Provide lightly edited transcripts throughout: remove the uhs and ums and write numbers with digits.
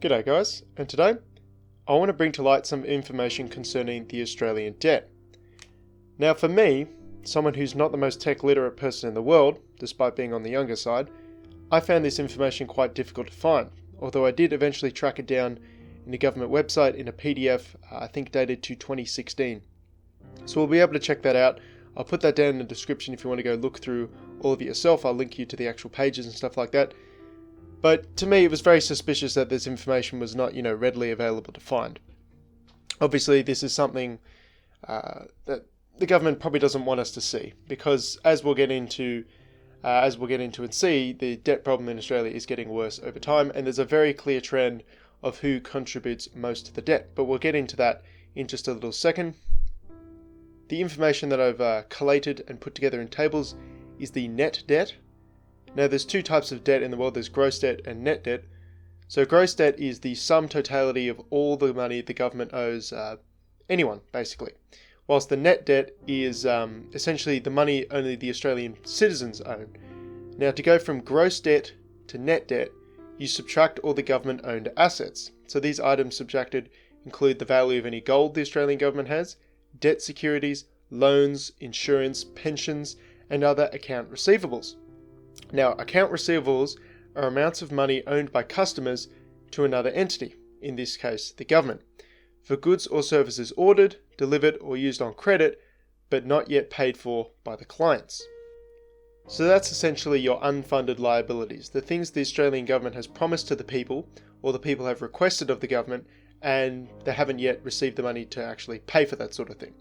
G'day guys, and today I want to bring to light some information concerning the Australian debt. Now for me, someone who's not the most tech literate person in the world, despite being on the younger side, I found this information quite difficult to find, although I did eventually track it down in the government website in a PDF, I think dated to 2016. So we'll be able to check that out. I'll put that down in the description if you want to go look through all of it yourself. I'll link you to the actual pages and stuff like that. But to me, it was very suspicious that this information was not, readily available to find. Obviously, this is something that the government probably doesn't want us to see, because as we'll get into and see, the debt problem in Australia is getting worse over time, and there's a very clear trend of who contributes most to the debt. But we'll get into that in just a little second. The information that I've collated and put together in tables is the net debt. Now there's two types of debt in the world, there's gross debt and net debt. So gross debt is the sum totality of all the money the government owes anyone, basically. Whilst the net debt is essentially the money only the Australian citizens own. Now to go from gross debt to net debt, you subtract all the government owned assets. So these items subtracted include the value of any gold the Australian government has, debt securities, loans, insurance, pensions, and other account receivables. Now, account receivables are amounts of money owned by customers to another entity, in this case the government, for goods or services ordered, delivered or used on credit, but not yet paid for by the clients. So that's essentially your unfunded liabilities, the things the Australian government has promised to the people, or the people have requested of the government, and they haven't yet received the money to actually pay for that sort of thing.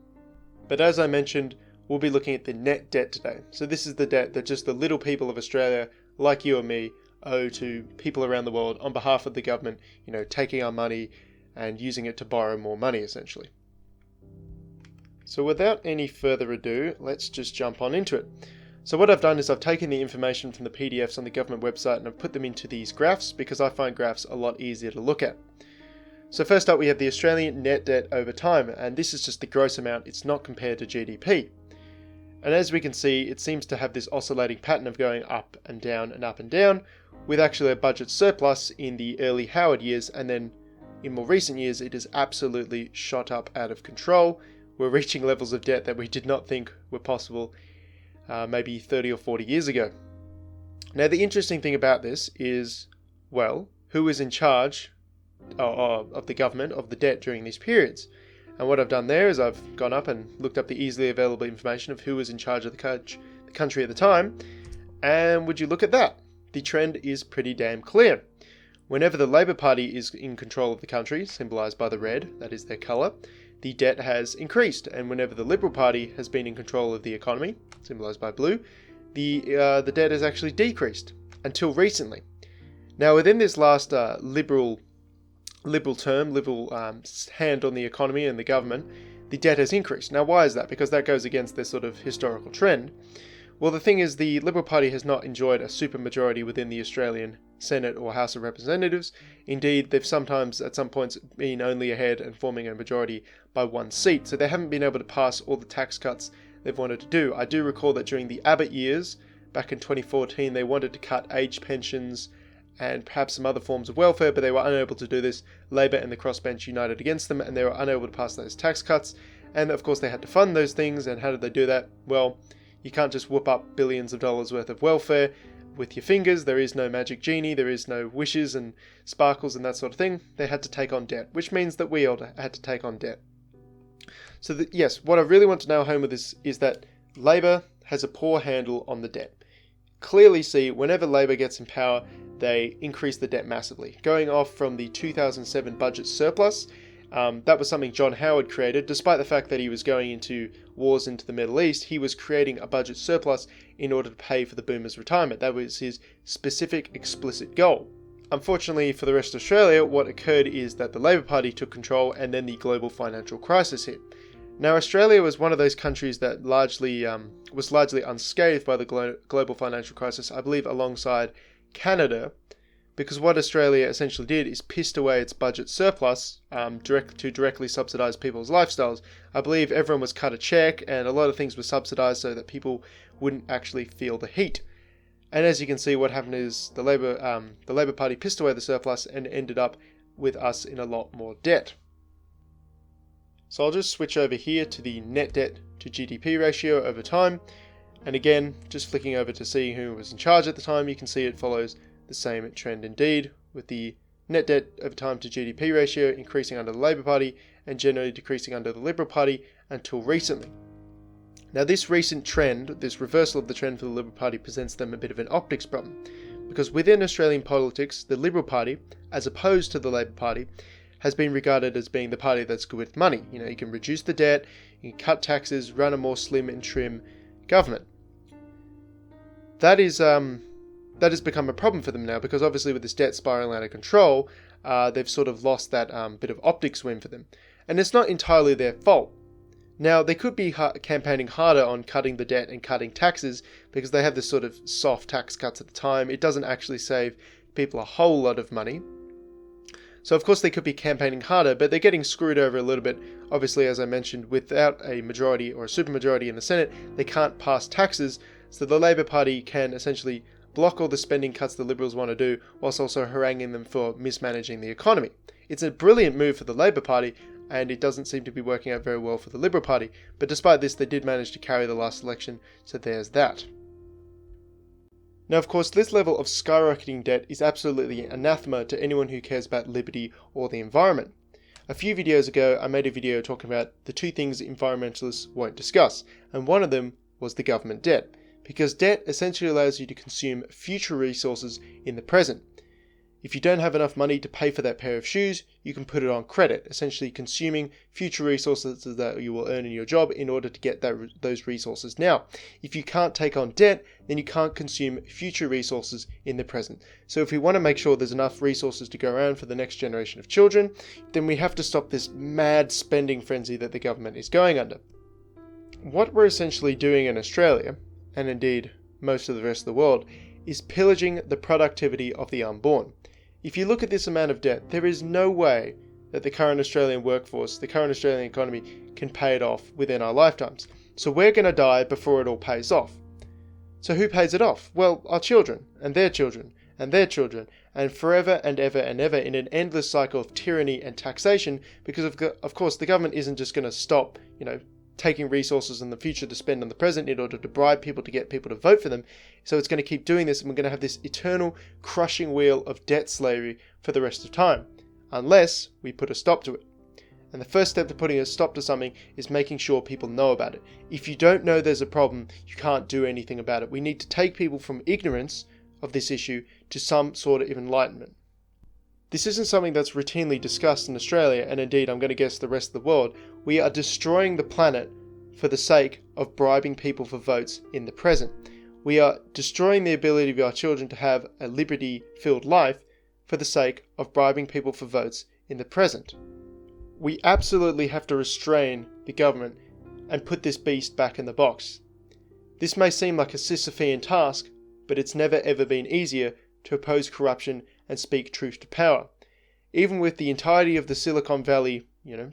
But as I mentioned, we'll be looking at the net debt today. So this is the debt that just the little people of Australia, like you and me, owe to people around the world on behalf of the government, taking our money and using it to borrow more money, essentially. So without any further ado, let's just jump on into it. So what I've done is I've taken the information from the PDFs on the government website and I've put them into these graphs because I find graphs a lot easier to look at. So first up we have the Australian net debt over time, and this is just the gross amount, it's not compared to GDP. And as we can see, it seems to have this oscillating pattern of going up and down and up and down, with actually a budget surplus in the early Howard years, and then in more recent years it has absolutely shot up out of control. We're reaching levels of debt that we did not think were possible maybe 30 or 40 years ago. Now the interesting thing about this is, well, who is in charge of the government of the debt during these periods? And what I've done there is I've gone up and looked up the easily available information of who was in charge of the country at the time. And would you look at that? The trend is pretty damn clear. Whenever the Labor Party is in control of the country, symbolised by the red, that is their colour, the debt has increased. And whenever the Liberal Party has been in control of the economy, symbolised by blue, the debt has actually decreased, until recently. Now within this last liberal hand on the economy and the government, the debt has increased. Now why is that? Because that goes against this sort of historical trend. Well, the thing is, the Liberal Party has not enjoyed a supermajority within the Australian Senate or House of Representatives. Indeed, they've sometimes at some points been only ahead and forming a majority by one seat, so they haven't been able to pass all the tax cuts they've wanted to do. I do recall that during the Abbott years, back in 2014, they wanted to cut age pensions and perhaps some other forms of welfare, but they were unable to do this. Labor and the crossbench united against them, and they were unable to pass those tax cuts. And of course they had to fund those things, and how did they do that? Well, you can't just whoop up billions of dollars worth of welfare with your fingers. There is no magic genie, there is no wishes and sparkles and that sort of thing. They had to take on debt, which means that we all had to take on debt. So yes, what I really want to nail home with this is that Labor has a poor handle on the debt. Clearly see, whenever Labor gets in power, they increase the debt massively. Going off from the 2007 budget surplus, that was something John Howard created. Despite the fact that he was going into wars into the Middle East, he was creating a budget surplus in order to pay for the boomers' retirement. That was his specific, explicit goal. Unfortunately for the rest of Australia, what occurred is that the Labor Party took control and then the global financial crisis hit. Now, Australia was one of those countries that was largely unscathed by the global financial crisis, I believe alongside Canada, because what Australia essentially did is pissed away its budget surplus to directly subsidise people's lifestyles. I believe everyone was cut a cheque and a lot of things were subsidised so that people wouldn't actually feel the heat. And as you can see, what happened is the Labor Party pissed away the surplus and ended up with us in a lot more debt. So I'll just switch over here to the net debt to GDP ratio over time. And again, just flicking over to see who was in charge at the time, you can see it follows the same trend indeed, with the net debt over time to GDP ratio increasing under the Labour Party and generally decreasing under the Liberal Party until recently. Now this recent trend, this reversal of the trend for the Liberal Party, presents them a bit of an optics problem, because within Australian politics, the Liberal Party, as opposed to the Labour Party, has been regarded as being the party that's good with money. You know, you can reduce the debt, you can cut taxes, run a more slim and trim government. That has become a problem for them now, because obviously with this debt spiraling out of control, they've sort of lost that bit of optics win for them. And it's not entirely their fault. Now, they could be campaigning harder on cutting the debt and cutting taxes, because they have this sort of soft tax cuts at the time. It doesn't actually save people a whole lot of money. So of course they could be campaigning harder, but they're getting screwed over a little bit. Obviously, as I mentioned, without a majority or a supermajority in the Senate, they can't pass taxes, so the Labour Party can essentially block all the spending cuts the Liberals want to do, whilst also haranguing them for mismanaging the economy. It's a brilliant move for the Labour Party, and it doesn't seem to be working out very well for the Liberal Party, but despite this, they did manage to carry the last election, so there's that. Now, of course, this level of skyrocketing debt is absolutely anathema to anyone who cares about liberty or the environment. A few videos ago, I made a video talking about the two things environmentalists won't discuss, and one of them was the government debt, because debt essentially allows you to consume future resources in the present. If you don't have enough money to pay for that pair of shoes, you can put it on credit, essentially consuming future resources that you will earn in your job in order to get those resources now. If you can't take on debt, then you can't consume future resources in the present. So if we want to make sure there's enough resources to go around for the next generation of children, then we have to stop this mad spending frenzy that the government is going under. What we're essentially doing in Australia, and indeed most of the rest of the world, is pillaging the productivity of the unborn. If you look at this amount of debt, there is no way that the current Australian workforce, the current Australian economy, can pay it off within our lifetimes. So we're going to die before it all pays off. So who pays it off? Well, our children, and their children, and their children, and forever and ever and ever in an endless cycle of tyranny and taxation, because of course the government isn't just going to stop, taking resources in the future to spend on the present in order to bribe people to get people to vote for them. So it's going to keep doing this, and we're going to have this eternal crushing wheel of debt slavery for the rest of time, unless we put a stop to it. And the first step to putting a stop to something is making sure people know about it. If you don't know there's a problem, you can't do anything about it. We need to take people from ignorance of this issue to some sort of enlightenment. This isn't something that's routinely discussed in Australia, and indeed I'm going to guess the rest of the world. We are destroying the planet for the sake of bribing people for votes in the present. We are destroying the ability of our children to have a liberty-filled life for the sake of bribing people for votes in the present. We absolutely have to restrain the government and put this beast back in the box. This may seem like a Sisyphean task, but it's never ever been easier to oppose corruption and speak truth to power. Even with the entirety of the Silicon Valley,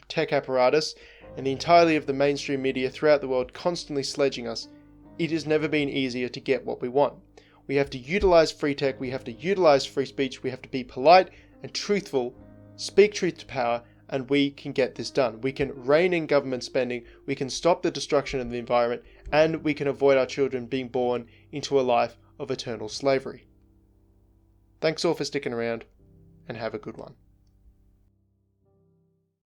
tech apparatus, and the entirety of the mainstream media throughout the world constantly sledging us, it has never been easier to get what we want. We have to utilize free tech, we have to utilize free speech, we have to be polite and truthful, speak truth to power, and we can get this done. We can rein in government spending, we can stop the destruction of the environment, and we can avoid our children being born into a life of eternal slavery. Thanks all for sticking around, and have a good one.